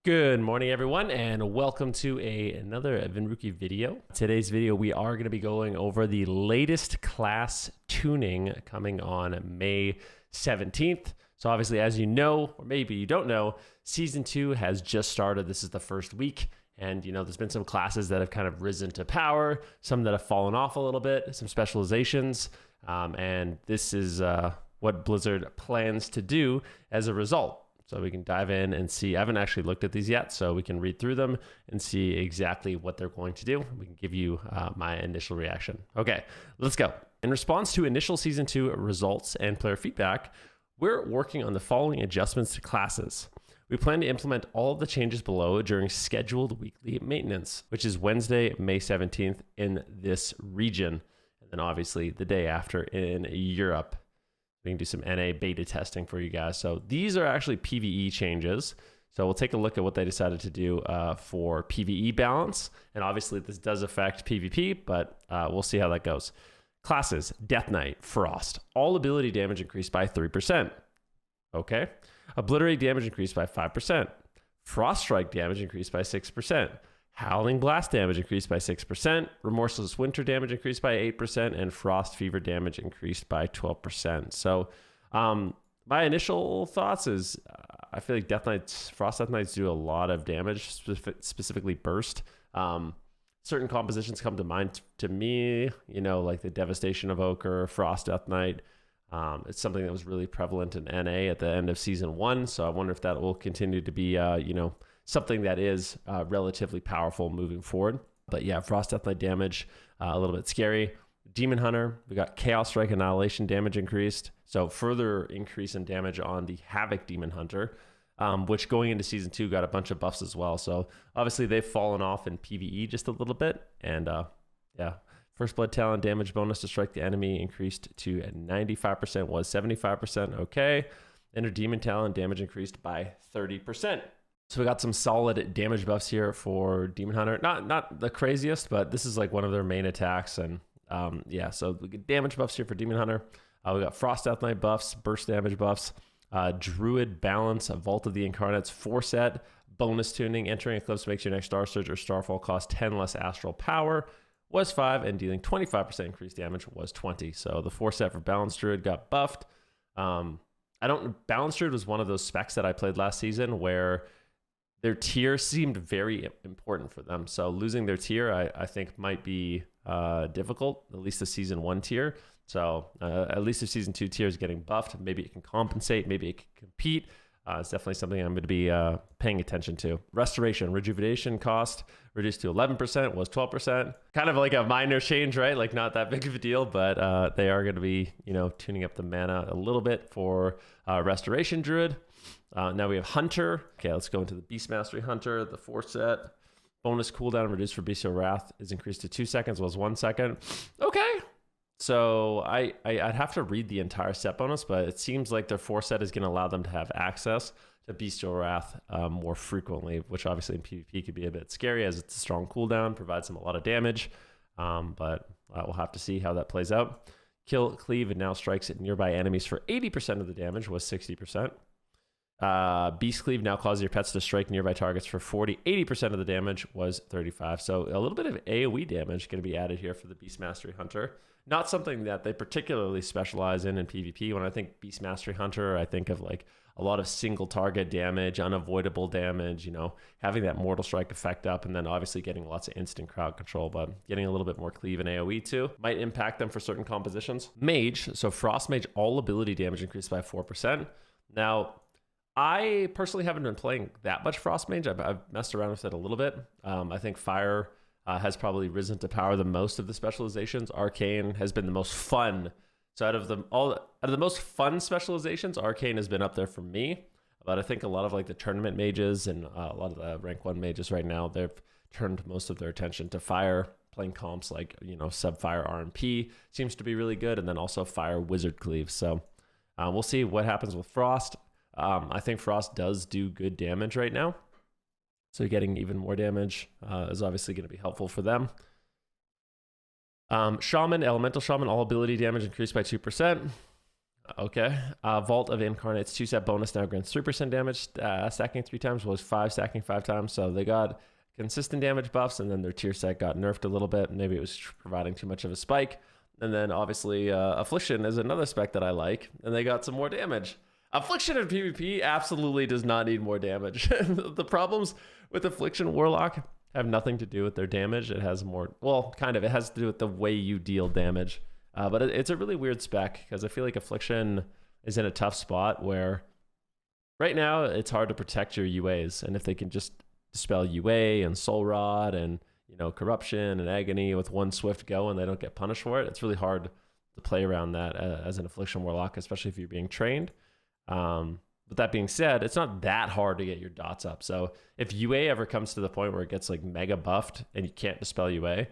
Good morning, everyone, and welcome to another Venruki video. Today's video, we are going to be going over the latest class tuning coming on May 17th. So obviously, as you know, or maybe you don't know, Season 2 has just started. This is the first week, and there's been some classes that have kind of risen to power, some that have fallen off a little bit, some specializations, and this is what Blizzard plans to do as a result. So we can dive in and see. I haven't actually looked at these yet, so we can read through them and see exactly what they're going to do. We can give you my initial reaction. Okay, let's go. In response to initial Season 2 results and player feedback, we're working on the following adjustments to classes. We plan to implement all of the changes below during scheduled weekly maintenance, which is Wednesday, May 17th in this region, and then obviously the day after in Europe. We can do some NA beta testing for you guys. So these are actually PvE changes. So we'll take a look at what they decided to do for PvE balance. And obviously this does affect PvP, but we'll see how that goes. Classes, Death Knight, Frost. All ability damage increased by 3%. Okay. Obliterate damage increased by 5%. Frost Strike damage increased by 6%. Howling Blast damage increased by 6%, Remorseless Winter damage increased by 8%, and Frost Fever damage increased by 12%. So my initial thoughts is I feel like Frost Death Knights do a lot of damage, specifically burst. Certain compositions come to mind to me, like the Devastation Evoker, Frost Death Knight. It's something that was really prevalent in NA at the end of Season 1, so I wonder if that will continue to be, something that is relatively powerful moving forward. But yeah, Frost Death Knight damage, a little bit scary. Demon Hunter, we got Chaos Strike Annihilation damage increased. So further increase in damage on the Havoc Demon Hunter, which going into Season 2 got a bunch of buffs as well. So obviously they've fallen off in PvE just a little bit. And yeah, First Blood Talon damage bonus to strike the enemy increased to 95%, was 75%. Okay. Enter Demon Talon damage increased by 30%. So we got some solid damage buffs here for Demon Hunter. Not the craziest, but this is like one of their main attacks. And yeah, so we get damage buffs here for Demon Hunter. We got Frost Death Knight buffs, burst damage buffs, Druid Balance, Vault of the Incarnates, 4-set, bonus tuning. Entering Eclipse makes your next Star Surge or Starfall cost 10 less astral power, was 5, and dealing 25% increased damage was 20. So the 4-set for Balance Druid got buffed. Balance Druid was one of those specs that I played last season where their tier seemed very important for them. So losing their tier, I think might be difficult, at least the Season 1 tier. So at least if Season 2 tier is getting buffed, maybe it can compensate, maybe it can compete. It's definitely something I'm going to be paying attention to. Restoration, Rejuvenation cost reduced to 11%, was 12%. Kind of like a minor change, right? Like not that big of a deal, but they are going to be, tuning up the mana a little bit for Restoration Druid. Now we have Hunter. Okay, let's go into the Beast Mastery Hunter, the 4-set. Bonus cooldown reduced for Bestial Wrath is increased to 2 seconds, was 1 second. Okay. So I'd have to read the entire set bonus, but it seems like their 4-set is going to allow them to have access to Bestial Wrath more frequently, which obviously in PvP could be a bit scary as it's a strong cooldown, provides them a lot of damage. But we'll have to see how that plays out. Kill Cleave and now strikes at nearby enemies for 80% of the damage, was 60%. Beast Cleave now causes your pets to strike nearby targets for 80% of the damage, was 35. So a little bit of AoE damage going to be added here for the Beast Mastery Hunter. Not something that they particularly specialize in PvP. When I think Beast Mastery Hunter, I think of like a lot of single target damage, unavoidable damage, having that Mortal Strike effect up, and then obviously getting lots of instant crowd control, but getting a little bit more cleave and AoE too might impact them for certain compositions. Mage, so Frost Mage, all ability damage increased by 4%. Now, I personally haven't been playing that much Frost Mage. I've messed around with it a little bit. I think Fire has probably risen to power the most of the specializations. Arcane has been the most fun. So out of the most fun specializations, Arcane has been up there for me. But I think a lot of like the tournament mages and a lot of the rank 1 mages right now, they've turned most of their attention to Fire. Playing comps like, Sub-Fire RMP seems to be really good. And then also Fire Wizard Cleave. So we'll see what happens with Frost. I think Frost does do good damage right now. So getting even more damage is obviously going to be helpful for them. Shaman, Elemental Shaman, all ability damage increased by 2%. Okay. Vault of Incarnates 2-set bonus now grants 3% damage. Stacking 3 times was 5, stacking 5 times. So they got consistent damage buffs, and then their tier set got nerfed a little bit. Maybe it was providing too much of a spike. And then obviously Affliction is another spec that I like, and they got some more damage. Affliction in PvP absolutely does not need more damage. The problems with Affliction Warlock have nothing to do with their damage. It has more, well, kind of. It has to do with the way you deal damage. But it's a really weird spec because I feel like Affliction is in a tough spot where right now it's hard to protect your UAs. And if they can just dispel UA and Soul Rod and, you know, Corruption and Agony with one swift go and they don't get punished for it, it's really hard to play around that as an Affliction Warlock, especially if you're being trained. But that being said, it's not that hard to get your dots up. So if UA ever comes to the point where it gets like mega buffed and you can't dispel UA,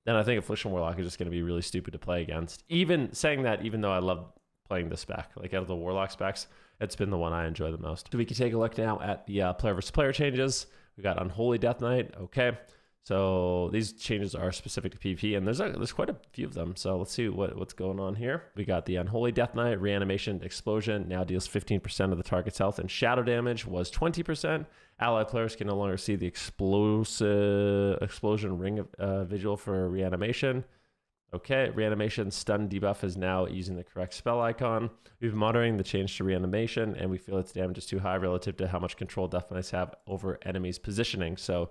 then I think Affliction Warlock is just going to be really stupid to play against. Even saying that, even though I love playing this spec, like out of the Warlock specs, it's been the one I enjoy the most. So we can take a look now at the player versus player changes. We got Unholy Death Knight. Okay. So these changes are specific to PvP, and there's quite a few of them. So let's see what's going on here. We got the Unholy Death Knight, Reanimation Explosion, now deals 15% of the target's health, and Shadow damage was 20%. Allied players can no longer see the explosion ring visual for Reanimation. Okay, Reanimation stun debuff is now using the correct spell icon. We've been monitoring the change to Reanimation, and we feel its damage is too high relative to how much control Death Knights have over enemies' positioning. So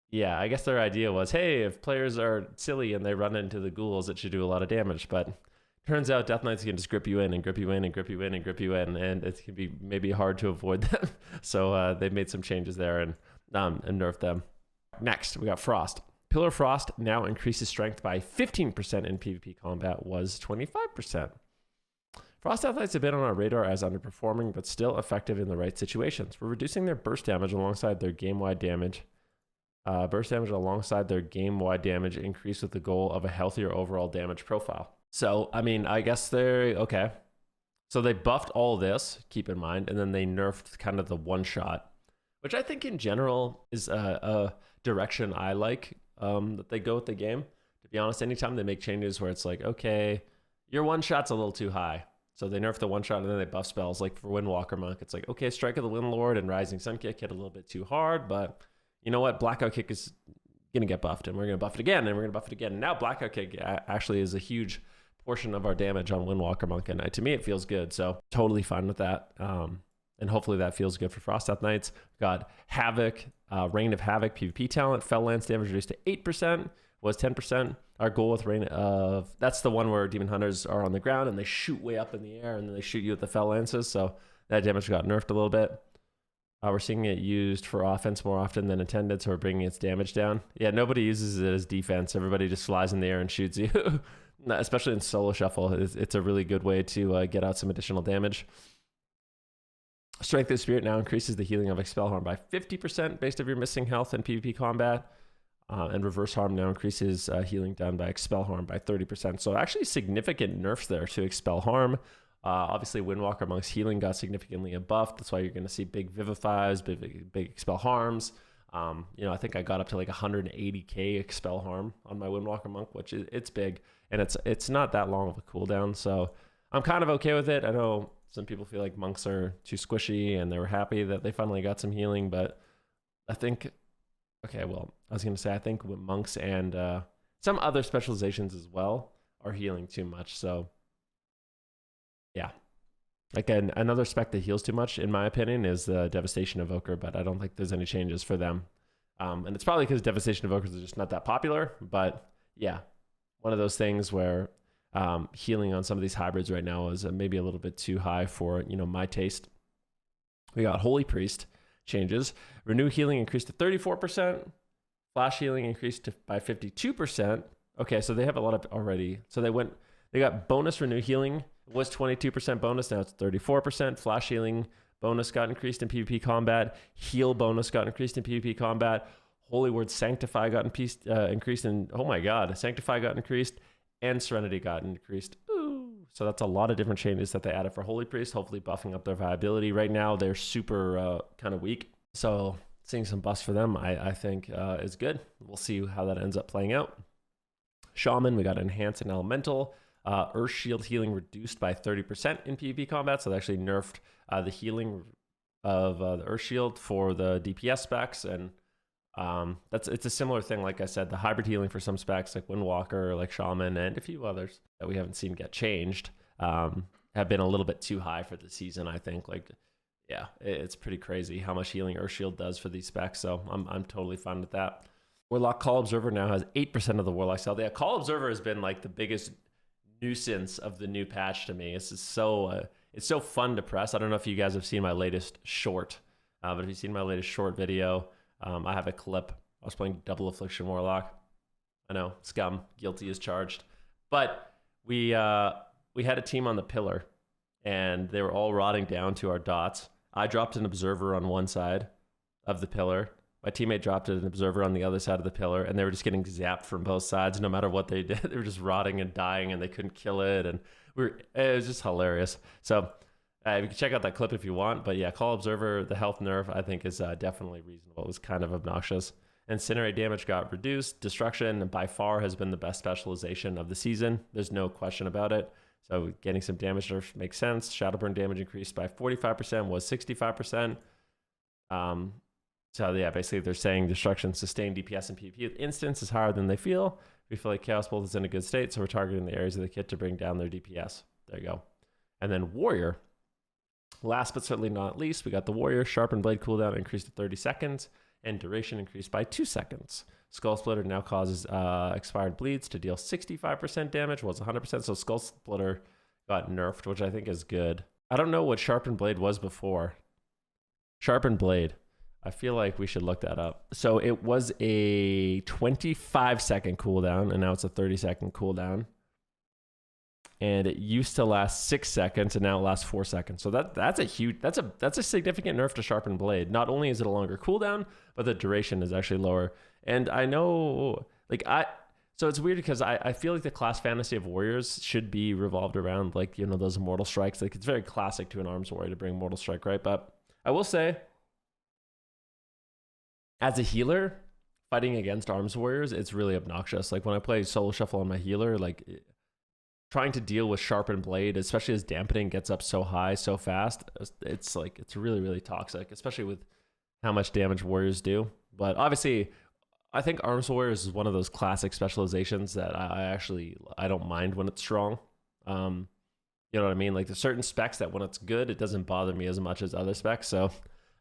yeah, I guess their idea was, hey, if players are silly and they run into the ghouls, it should do a lot of damage. But turns out Death Knights can just grip you in and grip you in and grip you in and grip you in, and it can be maybe hard to avoid them. So they've made some changes there and nerfed them. Next, we got Frost. Pillar Frost now increases strength by 15% in PvP combat, was 25%. Frost Death Knights have been on our radar as underperforming, but still effective in the right situations. We're reducing their burst damage alongside their game-wide damage. Burst damage alongside their game-wide damage increased with the goal of a healthier overall damage profile. So, I mean, I guess they're okay. So they buffed all this, keep in mind, and then they nerfed kind of the one-shot, which I think in general is a direction I like that they go with the game. To be honest, anytime they make changes where it's like, okay, your one-shot's a little too high. So they nerf the one-shot and then they buff spells. Like for Windwalker Monk, it's like, okay, Strike of the Windlord and Rising Sun Kick hit a little bit too hard, but you know what? Blackout Kick is going to get buffed, and we're going to buff it again, and we're going to buff it again. And now Blackout Kick actually is a huge portion of our damage on Windwalker Monk, and to me it feels good. So totally fine with that. And hopefully that feels good for Frost Death Knights. Got Havoc, Reign of Havoc, PvP talent, Fell Lance damage reduced to 8%, was 10%. Our goal with Reign of, that's the one where Demon Hunters are on the ground and they shoot way up in the air and then they shoot you with the Fell Lances. So that damage got nerfed a little bit. We're seeing it used for offense more often than intended, so we're bringing its damage down. Yeah, nobody uses it as defense. Everybody just flies in the air and shoots you. Especially in solo shuffle, it's a really good way to get out some additional damage. Strength of Spirit now increases the healing of Expel Harm by 50% based on your missing health in PvP combat. And Reverse Harm now increases healing done by Expel Harm by 30%. So actually significant nerfs there to Expel Harm. Obviously, Windwalker Monk's healing got significantly buffed. That's why you're going to see big Vivifies, big Expel Harms. I think I got up to like 180k Expel Harm on my Windwalker Monk, which it's big. And it's not that long of a cooldown. So I'm kind of okay with it. I know some people feel like monks are too squishy and they were happy that they finally got some healing. But I think, I think with monks and some other specializations as well are healing too much. So yeah, like another spec that heals too much, in my opinion, is the Devastation Evoker, but I don't think there's any changes for them. And it's probably because Devastation Evokers are just not that popular, but yeah, one of those things where healing on some of these hybrids right now is maybe a little bit too high for, my taste. We got Holy Priest changes. Renew healing increased to 34%. Flash healing increased by 52%. Okay, so they have a lot of already. So they got bonus renew healing. It was 22% bonus, now it's 34%. Flash healing bonus got increased in PvP combat. Heal bonus got increased in PvP combat. Holy Word Sanctify got increased in, oh my god, Sanctify got increased, and Serenity got increased. Ooh. So that's a lot of different changes that they added for Holy Priest, hopefully buffing up their viability. Right now, they're super kind of weak. So seeing some buffs for them, I think is good. We'll see how that ends up playing out. Shaman, we got Enhance and Elemental. Earth Shield healing reduced by 30% in PvP combat. So they actually nerfed the healing of the Earth Shield for the DPS specs, and it's a similar thing. Like I said, the hybrid healing for some specs like Windwalker, like Shaman, and a few others that we haven't seen get changed have been a little bit too high for the season, I think. Like, yeah, it's pretty crazy how much healing Earth Shield does for these specs, so I'm totally fine with that. Warlock Call Observer now has 8% of the Warlock cell. Yeah, Call Observer has been like the biggest nuisance of the new patch to me. It's just so it's so fun to press. I don't know if you guys have seen my latest short, but if you've seen my latest short video, I have a clip. I was playing Double Affliction Warlock. I know, scum, guilty as charged. But we had a team on the pillar, and they were all rotting down to our dots. I dropped an observer on one side of the pillar. My teammate dropped an observer on the other side of the pillar, and they were just getting zapped from both sides. No matter what they did, they were just rotting and dying, and they couldn't kill it. And it was just hilarious. So you can check out that clip if you want. But yeah, Call Observer, the health nerf, I think is definitely reasonable. It was kind of obnoxious. Incinerate damage got reduced. Destruction by far has been the best specialization of the season. There's no question about it. So getting some damage nerf makes sense. Shadowburn damage increased by 45%, was 65%. So yeah, basically they're saying destruction sustained DPS and PvP with instance is higher than they feel. We feel like Chaos Bolt is in a good state, so we're targeting the areas of the kit to bring down their DPS. There you go. And then Warrior, last but certainly not least, we got the Warrior. Sharpened Blade cooldown increased to 30 seconds, and duration increased by 2 seconds. Skull Splitter now causes expired bleeds to deal 65% damage. Well, it's 100%, so Skull Splitter got nerfed, which I think is good. I don't know what Sharpened Blade was before. Sharpened Blade. I feel like we should look that up. So it was a 25-second cooldown, and now it's a 30-second cooldown. And it used to last 6 seconds, and now it lasts 4 seconds. So that's a significant nerf to Sharpened Blade. Not only is it a longer cooldown, but the duration is actually lower. And I know, so it's weird because I feel like the class fantasy of warriors should be revolved around, like, you know, those Immortal Strikes. Like, it's very classic to an arms warrior to bring Mortal Strike, right? But I will say, as a healer, fighting against arms warriors, it's really obnoxious. Like, when I play solo shuffle on my healer, like, trying to deal with Sharpened Blade, especially as dampening gets up so high so fast, it's like, it's really, really toxic, especially with how much damage warriors do. But obviously, I think arms warriors is one of those classic specializations that I don't mind when it's strong. You know what I mean? Like, there's certain specs that when it's good, it doesn't bother me as much as other specs. So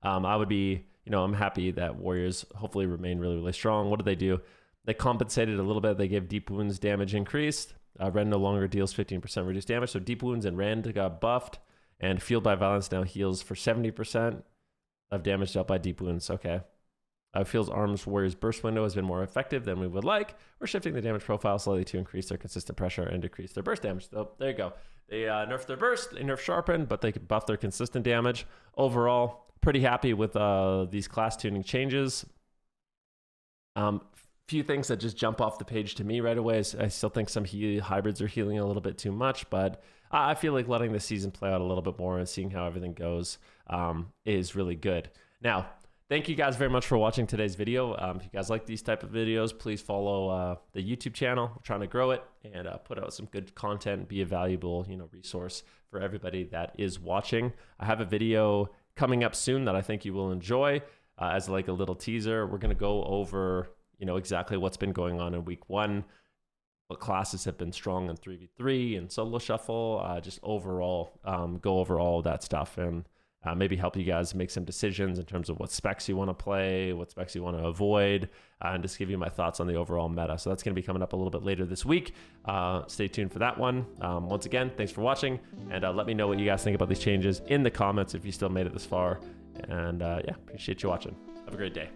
I would be, you know, I'm happy that warriors hopefully remain really, really strong. What did they do? They compensated a little bit. They gave Deep Wounds damage increased. Rend no longer deals 15% reduced damage. So Deep Wounds and Rend got buffed. And Fueled by Violence now heals for 70% of damage dealt by Deep Wounds. Okay. Feels Arms Warriors Burst Window has been more effective than we would like. We're shifting the damage profile slightly to increase their consistent pressure and decrease their burst damage. So there you go. They nerfed their burst, they nerfed Sharpen, but they could buff their consistent damage. Overall, pretty happy with these class tuning changes. Few things that just jump off the page to me right away is I still think some hybrids are healing a little bit too much, but I feel like letting the season play out a little bit more and seeing how everything goes is really good. Now, thank you guys very much for watching today's video. If you guys like these type of videos, please follow the YouTube channel. We're trying to grow it and put out some good content, be a valuable, you know, resource for everybody that is watching. I have a video coming up soon that I think you will enjoy as like a little teaser. We're going to go over, you know, exactly what's been going on in week 1, what classes have been strong in 3v3 and solo shuffle, just overall, go over all of that stuff and maybe help you guys make some decisions in terms of what specs you want to play, what specs you want to avoid, and just give you my thoughts on the overall meta. So that's going to be coming up a little bit later this week. Stay tuned for that one. Once again, thanks for watching, and let me know what you guys think about these changes in the comments if you still made it this far. And yeah, appreciate you watching. Have a great day.